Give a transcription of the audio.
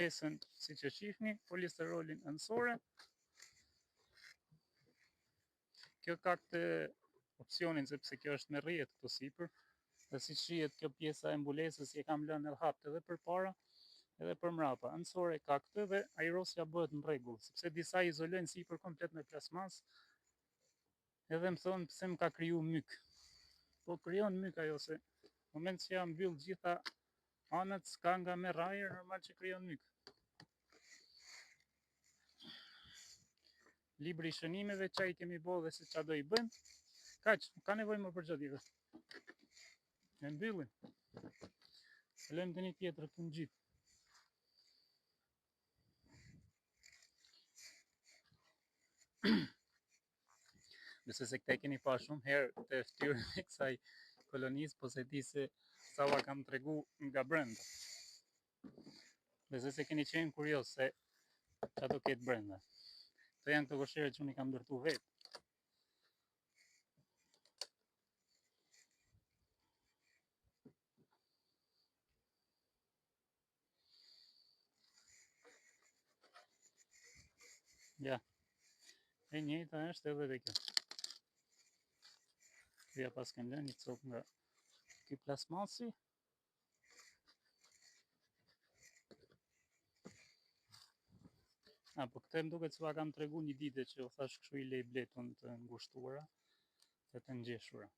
Pesën, si që shihni, polisterolin ëndësore. Kjo ka këtë opsionin sepse kjo është me rrjet këtu sipër, dhe si shihet kjo pjesa e mbulesës që e kam lënë edhe hapt edhe përpara edhe për mrapa. Ëndësore ka këtë dhe ajrosja bëhet në rregull, sepse disa izolojnë sipër komplet me plasmas. Edhe më thonë pse më ka kriju myk. Po krijon myk ajo se në moment që jam mbyll gjitha anët s'ka nga me rrajer, normal që krijon myk. Libri i shënimeve, çai kemi bo dhe se ç'a do i bëjmë. Kaq, ka nevojë më për çdo tjetër. E mbyllim. Kalojmë te një tjetër këtu në gjithë. Nëse se këte keni pa shumë herë të ftyrën e kësaj kolonisë, po se di se sa ua kam tregu nga brenda. Nëse se keni qenë kurios se qa do ketë brenda. Këto janë këto goshere që unë i kam ndërtu vetë. Ja, e njëjta është edhe dhe kjo. Këja pas kënë lënë një copë nga ky plasmasi. Po këte më duket se ua kam tregu një dite që u thash kështu i lej bletun të ngushtuara dhe të ngjeshura.